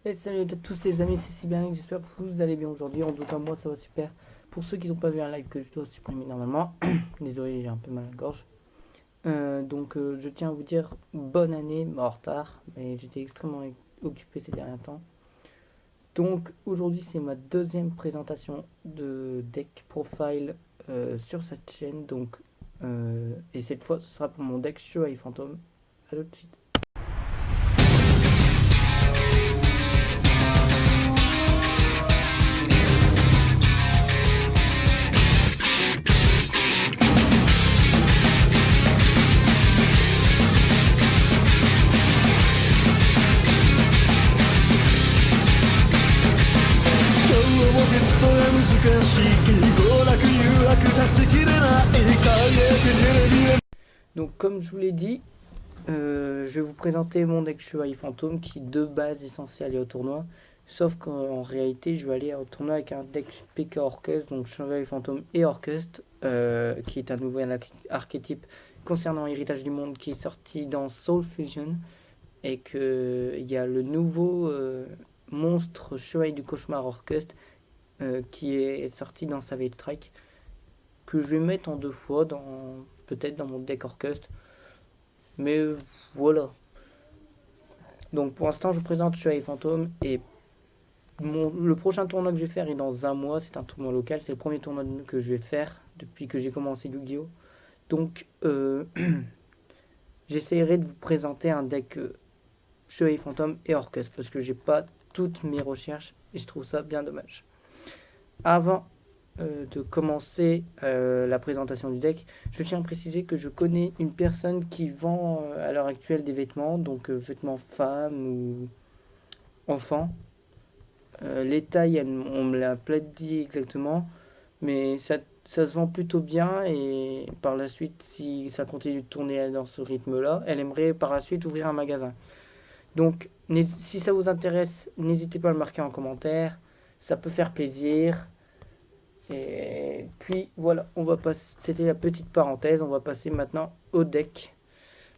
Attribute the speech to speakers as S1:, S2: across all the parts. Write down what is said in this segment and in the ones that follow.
S1: Et salut à tous les amis, c'est Cyberlink, j'espère que vous allez bien aujourd'hui. En tout cas, moi ça va super. Pour ceux qui n'ont pas vu un live que je dois supprimer normalement, désolé, j'ai un peu mal à la gorge. Je tiens à vous dire bonne année, mais en retard, mais j'étais extrêmement occupé ces derniers temps. Donc aujourd'hui, c'est ma deuxième présentation de deck profile sur cette chaîne. Et cette fois, ce sera pour mon deck Shuai Phantom. A tout de suite. Donc comme je vous l'ai dit, je vais vous présenter mon deck Chevalier Fantôme qui de base est censé aller au tournoi. Sauf qu'en réalité, je vais aller au tournoi avec un deck PK Orcust, donc Chevalier Fantôme et Orcust, qui est un nouveau archétype concernant Héritage du Monde qui est sorti dans Soul Fusion. Et qu'il y a le nouveau monstre Chevalier du Cauchemar Orcust qui est sorti dans Savage Strike, que je vais mettre en 2 fois peut-être dans mon deck Orcust. Mais voilà. Donc pour l'instant, je vous présente Chevalier Fantôme et le prochain tournoi que je vais faire est dans un mois. C'est un tournoi local. C'est le premier tournoi que je vais faire depuis que j'ai commencé Yu-Gi-Oh! Donc j'essaierai de vous présenter un deck Chevalier Fantôme et Orcust parce que j'ai pas toutes mes recherches et je trouve ça bien dommage. Avant de commencer la présentation du deck, je tiens à préciser que je connais une personne qui vend à l'heure actuelle des vêtements, donc vêtements femmes ou enfants. Les tailles, on me l'a pas dit exactement, mais ça se vend plutôt bien et par la suite, si ça continue de tourner dans ce rythme-là, elle aimerait par la suite ouvrir un magasin. Donc, si ça vous intéresse, n'hésitez pas à le marquer en commentaire, ça peut faire plaisir. Et puis voilà, on va passer. C'était la petite parenthèse. On va passer maintenant au deck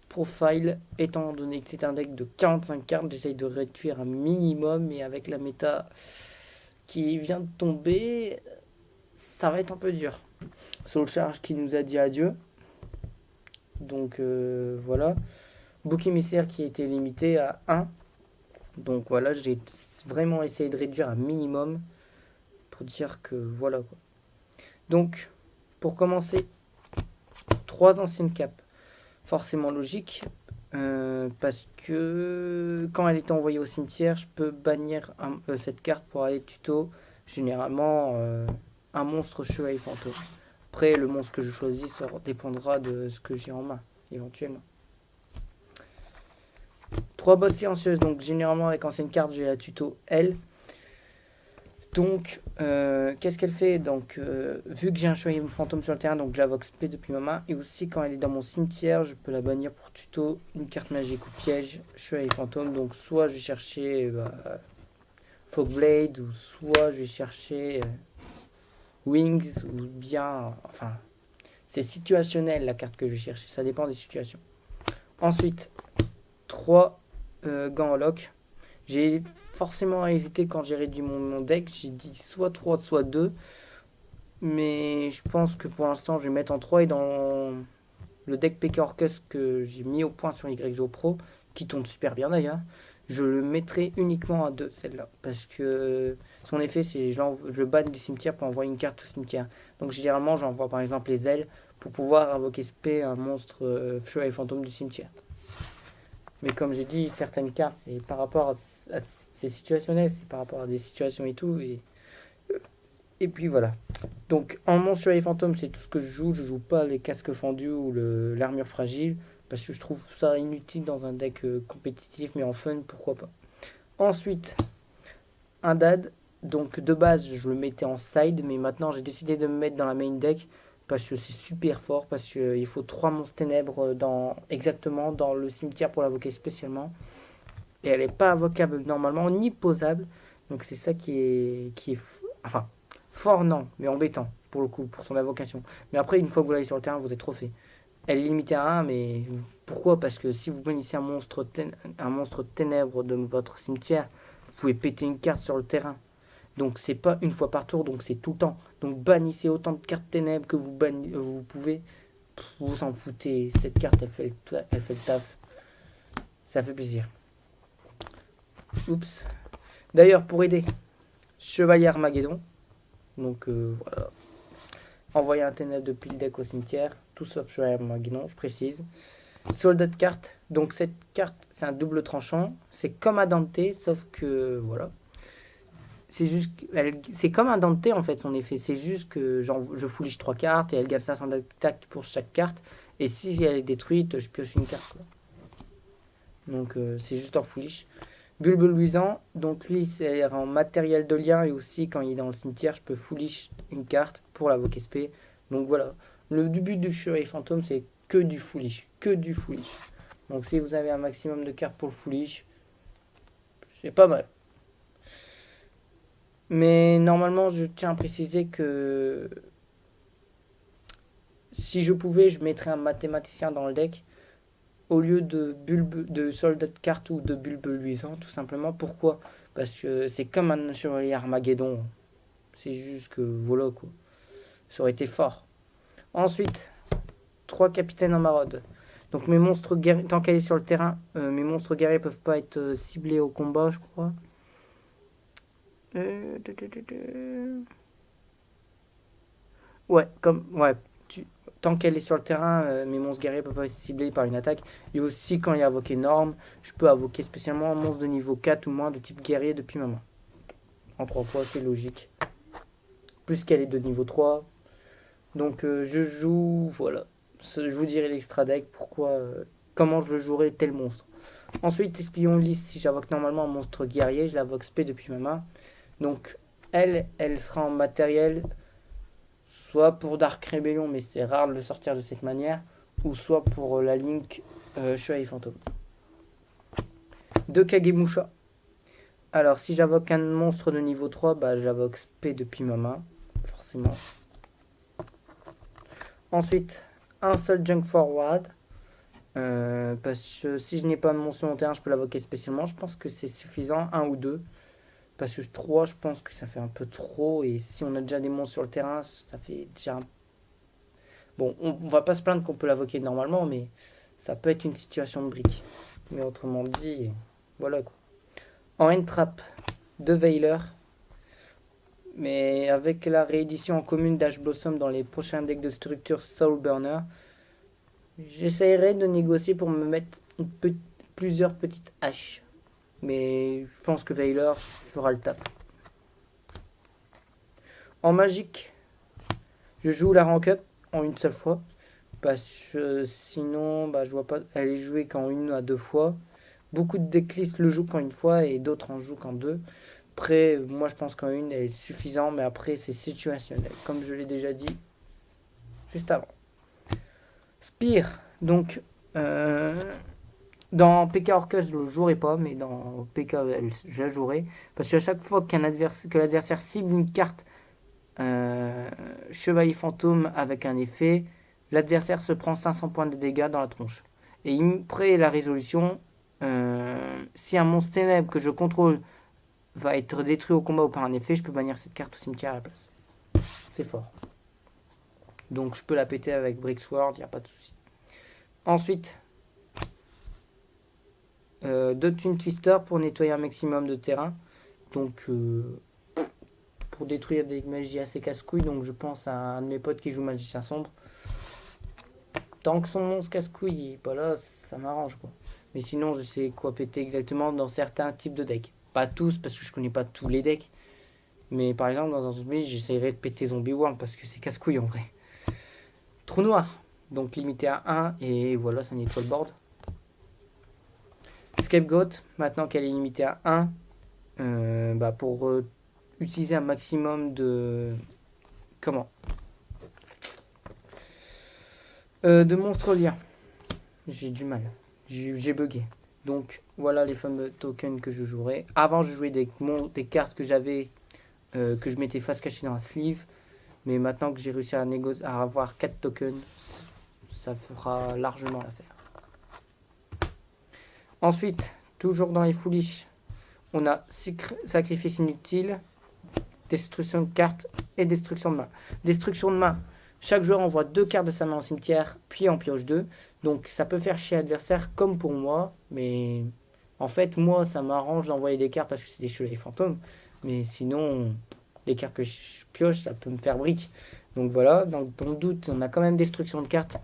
S1: profile. Étant donné que c'est un deck de 45 cartes, j'essaye de réduire un minimum. Et avec la méta qui vient de tomber, ça va être un peu dur. Soul Charge qui nous a dit adieu. Donc voilà. Bouc émissaire qui a été limité à 1. Donc voilà, j'ai vraiment essayé de réduire un minimum pour dire que voilà quoi. Donc, pour commencer, 3 anciennes capes. Forcément logique, parce que quand elle est envoyée au cimetière, je peux bannir cette carte pour aller tuto. Généralement, un monstre chevalier fantôme. Après, le monstre que je choisis, ça dépendra de ce que j'ai en main, éventuellement. 3 bosses silencieuses, donc généralement avec ancienne carte, j'ai la tuto L. Donc, qu'est-ce qu'elle fait? Donc, vu que j'ai un chevalier fantôme sur le terrain, donc je la vox P depuis ma main. Et aussi, quand elle est dans mon cimetière, je peux la bannir pour tuto une carte magique ou piège, chevalier fantôme. Donc, soit je vais chercher Fogblade, ou soit je vais chercher Wings, ou bien. Enfin, c'est situationnel la carte que je vais chercher, ça dépend des situations. Ensuite, 3 gants en lock. J'ai forcément hésité quand j'ai réduit mon deck. J'ai dit soit 3, soit 2. Mais je pense que pour l'instant, je vais mettre en 3. Et dans le deck PK Orcust que j'ai mis au point sur YGO Pro, qui tombe super bien d'ailleurs, je le mettrai uniquement à 2, celle-là. Parce que son effet, c'est je banne du cimetière pour envoyer une carte au cimetière. Donc généralement, j'envoie par exemple les ailes pour pouvoir invoquer spé un monstre chevalier fantôme du cimetière. Mais comme j'ai dit, certaines cartes, c'est par rapport à c'est situationnel, c'est par rapport à des situations et tout. Et puis voilà. Donc en mon chevalier fantôme, c'est tout ce que je joue. Je joue pas les casques fendus ou l'armure fragile. Parce que je trouve ça inutile dans un deck compétitif, mais en fun, pourquoi pas. Ensuite, un dad. Donc de base, je le mettais en side, mais maintenant j'ai décidé de me mettre dans la main deck. Parce que c'est super fort, parce qu'il faut 3 monstres ténèbres exactement dans le cimetière pour l'invoquer spécialement. Et elle n'est pas invocable normalement, ni posable. Donc c'est ça qui est enfin, fort non, mais embêtant pour le coup, pour son invocation. Mais après, une fois que vous l'avez sur le terrain, vous êtes trop fait. Elle est limitée à 1, mais pourquoi? Parce que si vous bannissez un monstre ténèbre de votre cimetière, pouvez péter une carte sur le terrain. Donc c'est pas une fois par tour, donc c'est tout le temps. Donc bannissez autant de cartes ténèbres que vous pouvez. Vous en foutez, cette carte elle fait le taf. Ça fait plaisir. Oups. D'ailleurs, pour aider, Chevalier Armageddon. Donc voilà. Envoyer un ténèbre depuis le deck au cimetière. Tout sauf Chevalier Armageddon, je précise. Soldat de carte. Donc cette carte, c'est un double tranchant. C'est comme un Dante, sauf que voilà. C'est juste, c'est comme un Dante en fait son effet. C'est juste que genre, je fourliche 3 cartes et elle gagne 500 d'attaque pour chaque carte. Et si elle est détruite, je pioche une carte. Quoi. Donc c'est juste en fourliche. Bulbe luisant, donc lui c'est en matériel de lien et aussi quand il est dans le cimetière, je peux fourliche une carte pour la Voc SP. Donc voilà. Le but du Chevalier Fantôme c'est que du fourliche. Que du fourliche. Donc si vous avez un maximum de cartes pour le fourliche, c'est pas mal. Mais normalement, je tiens à préciser que si je pouvais, je mettrais un mathématicien dans le deck au lieu de soldat de carte ou de bulbe luisant, tout simplement. Pourquoi? Parce que c'est comme un chevalier Armageddon. C'est juste que voilà quoi. Ça aurait été fort. Ensuite, 3 capitaines en maraude. Donc mes monstres guerriers, tant qu'elle est sur le terrain, mes monstres guerriers peuvent pas être ciblés au combat, je crois. Ouais, tant qu'elle est sur le terrain, mes monstres guerriers peuvent pas être ciblés par une attaque. Et aussi, quand il y a invoqué norme, je peux invoquer spécialement un monstre de niveau 4 ou moins de type guerrier depuis ma main. En 3 fois, c'est logique. Plus qu'elle est de niveau 3. Donc, je joue, voilà. Je vous dirai l'extra deck, comment je jouerai tel monstre. Ensuite, espion lisse, si j'invoque normalement un monstre guerrier, je l'invoque spé depuis ma main. Donc, elle sera en matériel, soit pour Dark Rebellion, mais c'est rare de le sortir de cette manière, ou soit pour la Link Chevalier Fantôme. 2 Kagemusha. Alors, si j'invoque un monstre de niveau 3, bah, j'invoque spé depuis ma main, forcément. Ensuite, un seul Junk Forward. Parce que si je n'ai pas de monstre en terrain, je peux l'invoquer spécialement. Je pense que c'est suffisant, 1 ou 2. Parce que 3, je pense que ça fait un peu trop. Et si on a déjà des monstres sur le terrain, ça fait déjà... Bon, on va pas se plaindre qu'on peut l'invoquer normalement, mais ça peut être une situation de brique. Mais autrement dit, voilà quoi. En Entrap, 2 Veiler. Mais avec la réédition en commune d'Ash Blossom dans les prochains decks de structure Soulburner, j'essaierai de négocier pour me mettre plusieurs petites haches. Mais je pense que Veiler fera le taf. En magique, je joue la rank up en une seule fois. Parce que sinon, bah, je vois pas. Elle est jouée qu'en 1 à 2 fois. Beaucoup de decklists le jouent qu'en 1 fois et d'autres en jouent qu'en 2. Après, moi je pense qu'en 1 elle est suffisante, mais après c'est situationnel. Comme je l'ai déjà dit juste avant. Spire, donc dans PK Orcus je le jouerai pas, mais dans PK je la jouerai. Parce qu'à chaque fois que l'adversaire cible une carte Chevalier Fantôme avec un effet, l'adversaire se prend 500 points de dégâts dans la tronche. Et après la résolution, si un monstre ténèbre que je contrôle va être détruit au combat ou par un effet, je peux bannir cette carte au cimetière à la place. C'est fort. Donc je peux la péter avec Bricksword, il n'y a pas de souci. Ensuite, 2 Twin Twister pour nettoyer un maximum de terrain. Donc pour détruire des magies assez casse-couilles. Donc je pense à un de mes potes qui joue Magicien Sombre. Tant que son monstre casse-couille n'est pas là, ça m'arrange quoi. Mais sinon je sais quoi péter exactement dans certains types de decks. Pas tous, parce que je connais pas tous les decks. Mais par exemple, dans un zombie, j'essayerai de péter Zombie World parce que c'est casse-couille en vrai. Trou noir, donc limité à 1, et voilà, ça nettoie le board. Scapegoat, maintenant qu'elle est limitée à 1, pour utiliser un maximum de... Comment de monstres liens. J'ai du mal. J'ai bugué. Donc voilà les fameux tokens que je jouerai. Avant je jouais des cartes que j'avais que je mettais face cachée dans un sleeve. Mais maintenant que j'ai réussi à avoir 4 tokens, ça fera largement l'affaire. Ensuite, toujours dans les foolish, on a sacrifice inutile, destruction de cartes et destruction de main. Destruction de main, chaque joueur envoie 2 cartes de sa main au cimetière, puis en pioche 2. Donc ça peut faire chier l'adversaire comme pour moi, mais en fait moi ça m'arrange d'envoyer des cartes parce que c'est des chevaliers fantômes. Mais sinon, les cartes que je pioche, ça peut me faire brique. Donc voilà, dans le doute, on a quand même destruction de cartes.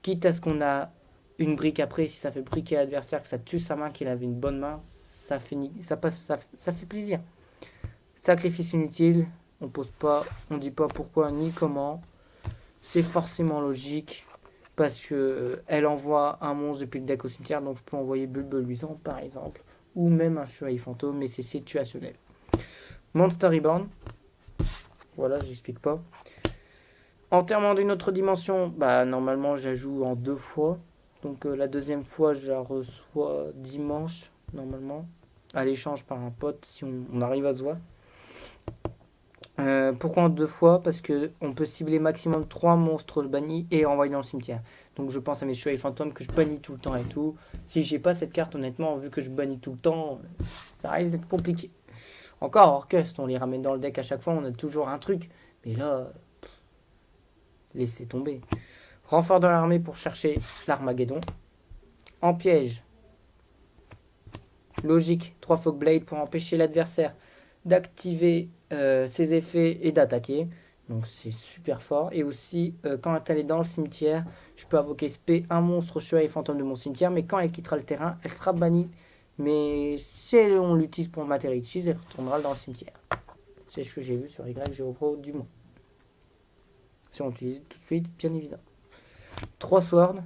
S1: Quitte à ce qu'on a une brique après, si ça fait briquer l'adversaire, que ça tue sa main, qu'il avait une bonne main, ça fait plaisir. Sacrifice inutile, on pose pas, on dit pas pourquoi ni comment. C'est forcément logique parce que elle envoie un monstre depuis le deck au cimetière, donc je peux envoyer Bulbe Luisant par exemple, ou même un chevalier fantôme, mais c'est situationnel. Monster Reborn, voilà, j'explique pas. Enterrement d'une autre dimension, bah normalement je la joue en 2 fois. Donc la deuxième fois je la reçois dimanche normalement. À l'échange par un pote si on arrive à se voir. Pourquoi en 2 fois? Parce que on peut cibler maximum 3 monstres bannis et renvoyer dans le cimetière. Donc je pense à mes chevaliers fantômes que je bannis tout le temps et tout. Si j'ai pas cette carte honnêtement, vu que je bannis tout le temps, ça risque d'être compliqué. Encore Orcust, on les ramène dans le deck à chaque fois, on a toujours un truc. Mais là, laissez tomber. Renfort de l'armée pour chercher l'Armageddon. En piège. Logique, 3 Fogblade pour empêcher l'adversaire d'activer ses effets et d'attaquer. Donc c'est super fort. Et aussi, quand elle est dans le cimetière, je peux invoquer SP un monstre chevalier fantôme de mon cimetière. Mais quand elle quittera le terrain, elle sera bannie. Mais si on l'utilise pour Material, elle retournera dans le cimetière. C'est ce que j'ai vu sur Y Géopro du moins. Si on l'utilise tout de suite, bien évidemment. 3 swords.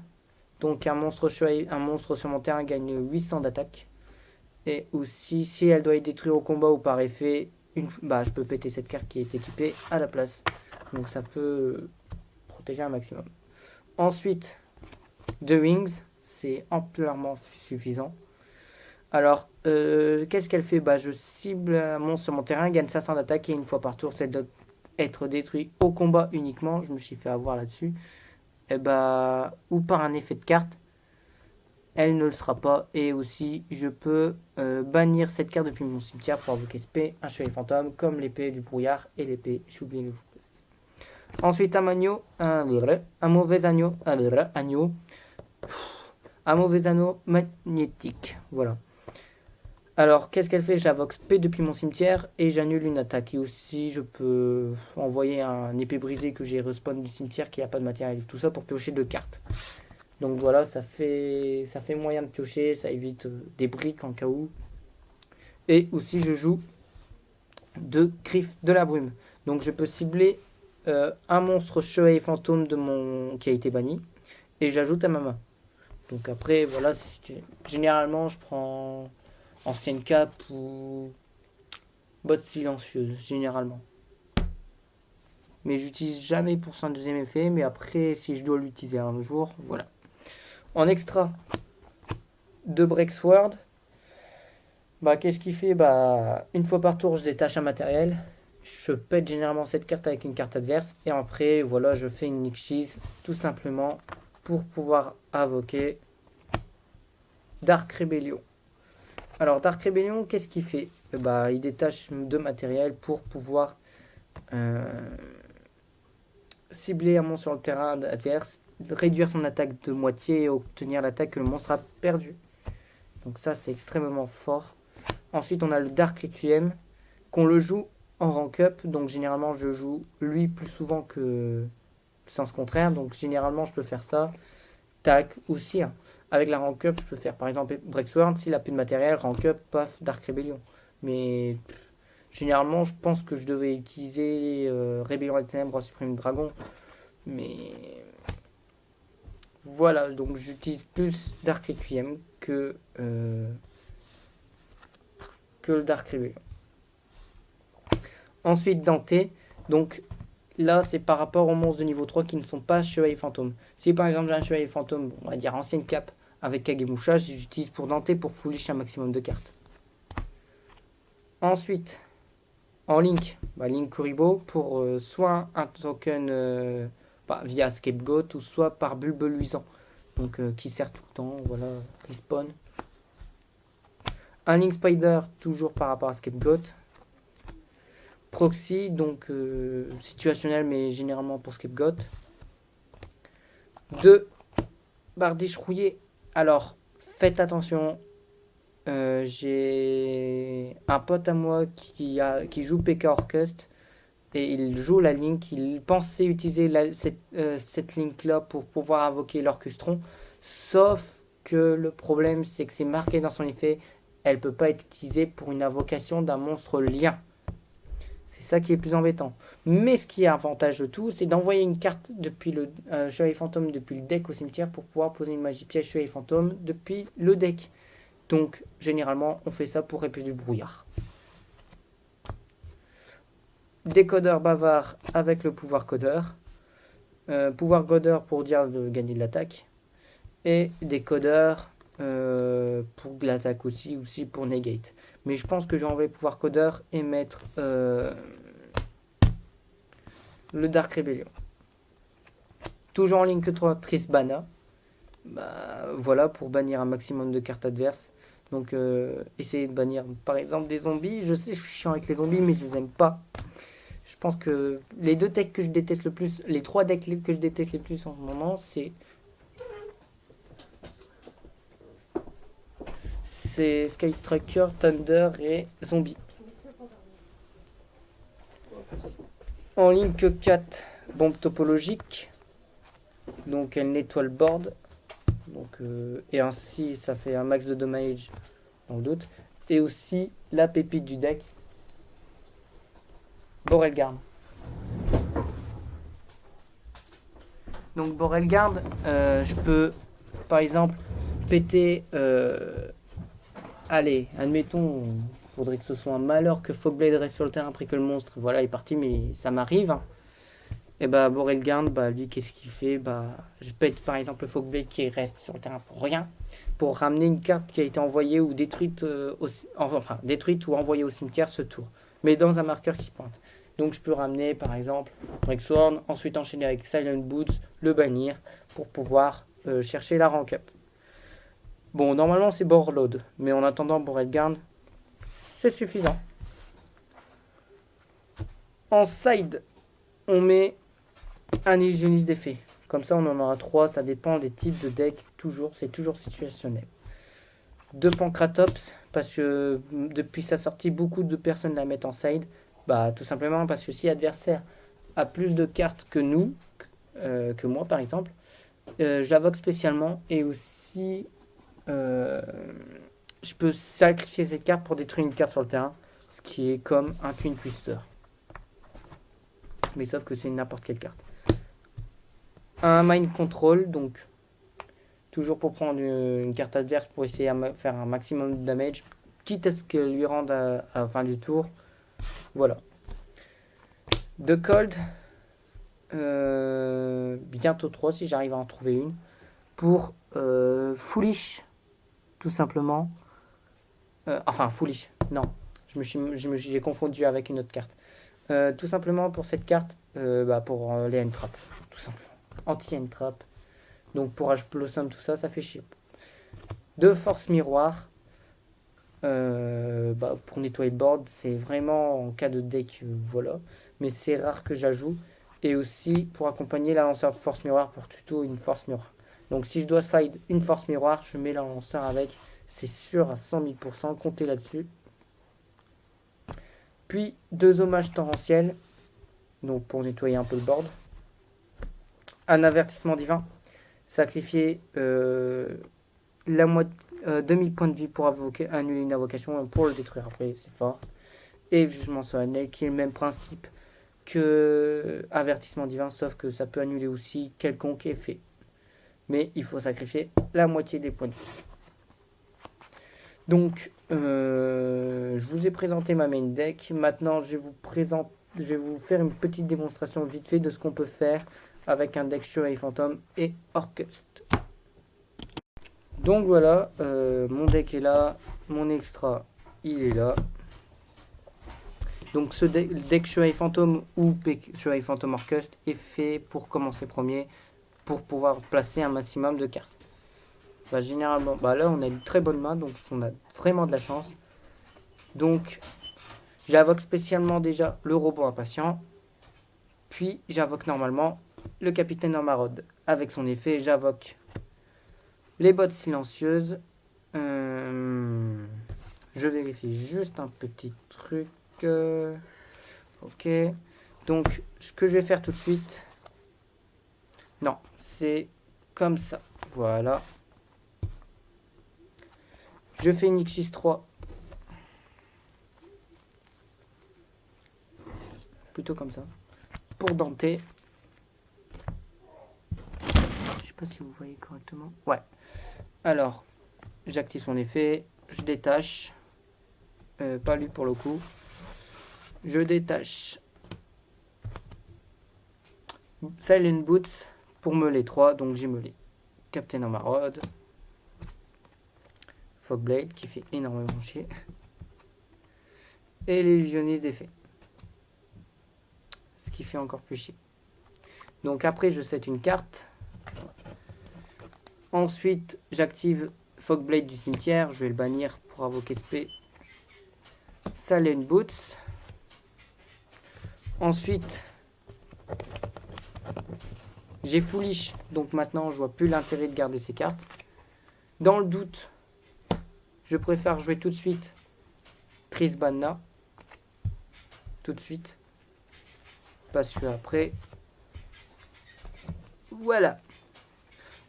S1: Donc un monstre sur mon terrain gagne 800 d'attaque. Et aussi, si elle doit être détruite au combat ou par effet, je peux péter cette carte qui est équipée à la place. Donc ça peut protéger un maximum. Ensuite, The Wings, c'est amplement suffisant. Alors, qu'est-ce qu'elle fait? Je cible un monstre sur mon terrain, gagne 500 d'attaque et une fois par tour, celle doit être détruite au combat uniquement. Je me suis fait avoir là-dessus. Ou par un effet de carte. Elle ne le sera pas. Et aussi, je peux bannir cette carte depuis mon cimetière pour invoquer SP, un chevalier fantôme, comme l'épée du brouillard et l'épée, j'ai oublié de vous préciser. Ensuite, un mauvais anneau magnétique. Voilà. Alors, qu'est-ce qu'elle fait? J'invoque SP depuis mon cimetière et j'annule une attaque. Et aussi, je peux envoyer un épée brisée que j'ai respawn du cimetière qui n'a pas de matériel. Tout ça pour piocher 2 cartes. Donc voilà, ça fait moyen de piocher, ça évite des briques en cas où. Et aussi, je joue 2 griffes de la brume. Donc je peux cibler un monstre chevalier fantôme qui a été banni. Et j'ajoute à ma main. Donc après, voilà, généralement, je prends ancienne cape ou botte silencieuse, généralement. Mais j'utilise jamais pour son deuxième effet. Mais après, si je dois l'utiliser un jour, voilà. En extra, 2 Breaksword. Qu'est-ce qu'il fait? Une fois par tour, je détache un matériel. Je pète généralement cette carte avec une carte adverse. Et après, voilà, je fais une Nick Cheese, tout simplement, pour pouvoir invoquer Dark Rebellion. Alors, Dark Rebellion, qu'est-ce qu'il fait? Il détache 2 matériels pour pouvoir cibler un monstre sur le terrain adverse, réduire son attaque de moitié et obtenir l'attaque que le monstre a perdu. Donc ça, c'est extrêmement fort. Ensuite, on a le Dark Requiem, qu'on le joue en rank up. Donc généralement, je joue lui plus souvent que sens contraire. Donc généralement, je peux faire ça. Tac, aussi. Avec la rank up, je peux faire par exemple Breaksword. S'il a plus de matériel, rank up, paf, Dark Rebellion. Mais généralement, je pense que je devais utiliser Rébellion des Ténèbres, Suprême Dragon. Mais voilà, donc j'utilise plus Dark Requiem que le Dark Rebellion. Ensuite, Dante. Donc là, c'est par rapport aux monstres de niveau 3 qui ne sont pas chevalier fantôme. Si par exemple j'ai un chevalier fantôme, on va dire ancienne cape, avec Kagemusha, j'utilise pour Dante pour foolish un maximum de cartes. Ensuite, en Link, Link Kuribo pour soit un token via Scapegoat ou soit par Bulbe Luisant. Donc qui sert tout le temps, voilà, respawn. Un Link Spider, toujours par rapport à Scapegoat. Proxy, donc situationnel, mais généralement pour Scapegoat. 2 Bardiche rouillé. Alors, faites attention. J'ai un pote à moi qui joue PK Orcust. Et il joue la Link. Il pensait utiliser cette Link-là pour pouvoir invoquer l'Orcustron. Sauf que le problème, c'est que c'est marqué dans son effet. Elle peut pas être utilisée pour une invocation d'un monstre lien. C'est ça qui est plus embêtant. Mais ce qui est avantage de tout, c'est d'envoyer une carte depuis le Chevalier Fantôme depuis le deck au cimetière pour pouvoir poser une magie piège Chevalier Fantôme depuis le deck. Donc généralement on fait ça pour répeler du brouillard. Décodeur bavard avec le pouvoir codeur. Pouvoir codeur pour dire de gagner de l'attaque. Et décodeur pour de l'attaque aussi pour negate. Mais je pense que je vais enlever pouvoir codeur et mettre le Dark Rebellion. Toujours en Link 3, Trisbana. Bah, voilà, pour bannir un maximum de cartes adverses. Donc, essayez de bannir par exemple des zombies. Je sais, je suis chiant avec les zombies, mais je les aime pas. Je pense que les 2 decks que je déteste le plus, les 3 decks que je déteste le plus en ce moment, c'est Sky Striker, Thunder et Zombie. En Link 4, bombe topologique. Donc elle nettoie le board. Donc, et ainsi ça fait un max de damage dans le doute. Et aussi la pépite du deck, Borelgarde. Donc Borelgarde, je peux par exemple péter. Allez, admettons, faudrait que ce soit un malheur que Fogblade reste sur le terrain après que le monstre voilà, est parti, mais ça m'arrive. Et bah Borelgarde, bah lui qu'est-ce qu'il fait? Bah je pète par exemple le Fogblade qui reste sur le terrain pour rien, pour ramener une carte qui a été envoyée ou détruite, détruite ou envoyée au cimetière ce tour, mais dans un marqueur qui pointe. Donc je peux ramener par exemple Rexhorn, ensuite enchaîner avec Silent Boots, le bannir pour pouvoir chercher la rank up. Bon, normalement c'est Borload, mais en attendant Borelgarde, c'est suffisant. En side, on met un illusionniste d'effet. Comme ça, on en aura 3. Ça dépend des types de deck. C'est toujours situationnel. 2 Pancratops, parce que depuis sa sortie, beaucoup de personnes la mettent en side. Bah, tout simplement parce que si l'adversaire a plus de cartes que nous, que moi par exemple, j'invoque spécialement. Et aussi, je peux sacrifier cette carte pour détruire une carte sur le terrain. Ce qui est comme un Queen Twister. Mais sauf que c'est n'importe quelle carte. Un Mind Control, donc toujours pour prendre une carte adverse pour essayer de faire un maximum de damage, quitte à ce qu'elle lui rende à la fin du tour. Voilà. De Cold, bientôt 3 si j'arrive à en trouver une. Pour Foolish, tout simplement. Foolish, non, j'ai confondu avec une autre carte. Tout simplement pour cette carte, pour les N-Trap, tout simplement. Anti-N-Trap. Donc pour H-Blossom, tout ça, ça fait chier. 2 Force Miroir. Pour nettoyer le board, c'est vraiment en cas de deck, voilà. Mais c'est rare que j'ajoute. Et aussi pour accompagner la lanceur de Force Miroir pour tuto une Force Miroir. Donc si je dois side une Force Miroir, je mets la lanceur avec. C'est sûr à 100 000%, comptez là-dessus. Puis 2 hommages torrentiels. Donc pour nettoyer un peu le board. Un avertissement divin. Sacrifier la moitié 2000 points de vie pour annuler une invocation et pour le détruire après, c'est fort. Et jugement solennel qui est le même principe que avertissement divin, sauf que ça peut annuler aussi quelconque effet. Mais il faut sacrifier la moitié des points de vie. Donc, je vous ai présenté ma main deck. Maintenant, je vais vous faire une petite démonstration vite fait de ce qu'on peut faire avec un deck Chevalier Fantôme et Orcust. Donc voilà, mon deck est là, mon extra, il est là. Donc ce deck Chevalier Fantôme ou Chevalier Fantôme Orcust est fait pour commencer premier, pour pouvoir placer un maximum de cartes. Bah, généralement, bah là on a une très bonne main, donc on a vraiment de la chance. Donc j'invoque spécialement déjà le robot impatient. Puis j'invoque normalement le capitaine Ormarod. Avec son effet, j'invoque les bottes silencieuses. Je vérifie juste un petit truc. Ok. Donc, ce que je vais faire tout de suite. Non, c'est comme ça. Voilà. Je fais une X3. Plutôt comme ça. Pour Dante. Je sais pas si vous voyez correctement. Ouais. Alors, j'active son effet. Je détache. Pas lui pour le coup. Je détache Silent Boots pour meuler 3. Donc j'ai meulé Captain Ormarod. Fogblade qui fait énormément chier. Et l'illusionniste d'effet. Ce qui fait encore plus chier. Donc après je set une carte. Ensuite j'active Fogblade du cimetière. Je vais le bannir pour invoquer SP. Silent Boots. Ensuite j'ai Foolish. Donc maintenant je vois plus l'intérêt de garder ces cartes. Dans le doute, je préfère jouer tout de suite Trisbanna. Tout de suite. Parce que après. Voilà.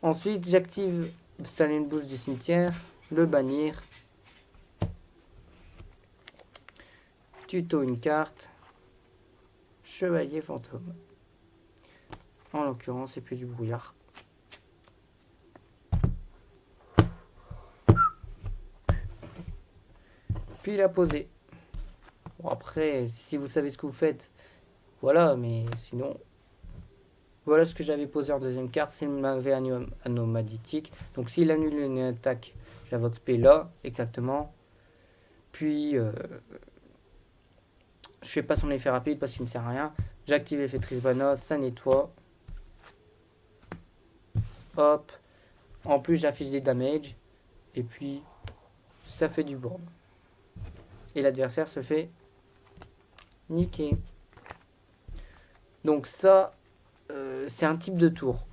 S1: Ensuite, j'active Silent Boost du cimetière. Le bannir. Tuto une carte. Chevalier fantôme. En l'occurrence, c'est plus du brouillard. Puis la poser. Bon, après, si vous savez ce que vous faites, voilà, mais sinon, voilà ce que j'avais posé en deuxième carte. C'est une mauvais anomaditique. Donc s'il annule une attaque, j'invoque SP là, exactement. Puis, je fais pas son effet rapide parce qu'il me sert à rien. J'active l'effet Trisbana, ça nettoie. Hop. En plus, j'affiche des damages. Et puis, ça fait du board. Et l'adversaire se fait niquer. Donc ça, c'est un type de tour.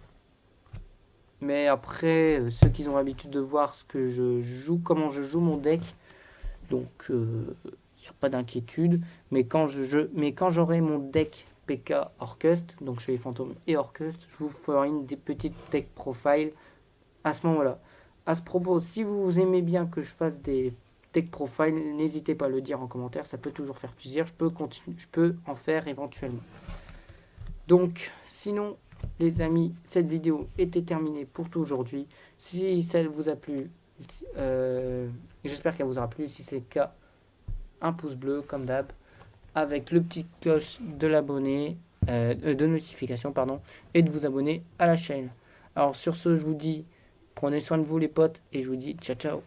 S1: Mais après, ceux qui ont l'habitude de voir ce que je joue, comment je joue mon deck, donc il n'y a pas d'inquiétude. Mais quand j'aurai mon deck PK Orcust, donc chez les fantômes et Orcust, je vous ferai une des petites deck profile à ce moment-là. À ce propos, si vous aimez bien que je fasse des deck profile, n'hésitez pas à le dire en commentaire, ça peut toujours faire plaisir. Je peux en faire éventuellement. Donc, sinon, les amis, cette vidéo était terminée pour tout aujourd'hui. Si ça vous a plu, j'espère qu'elle vous aura plu. Si c'est le cas, un pouce bleu comme d'hab, avec le petit cloche de l'abonné, de notification, pardon, et de vous abonner à la chaîne. Alors sur ce, je vous dis, prenez soin de vous les potes, et je vous dis ciao ciao.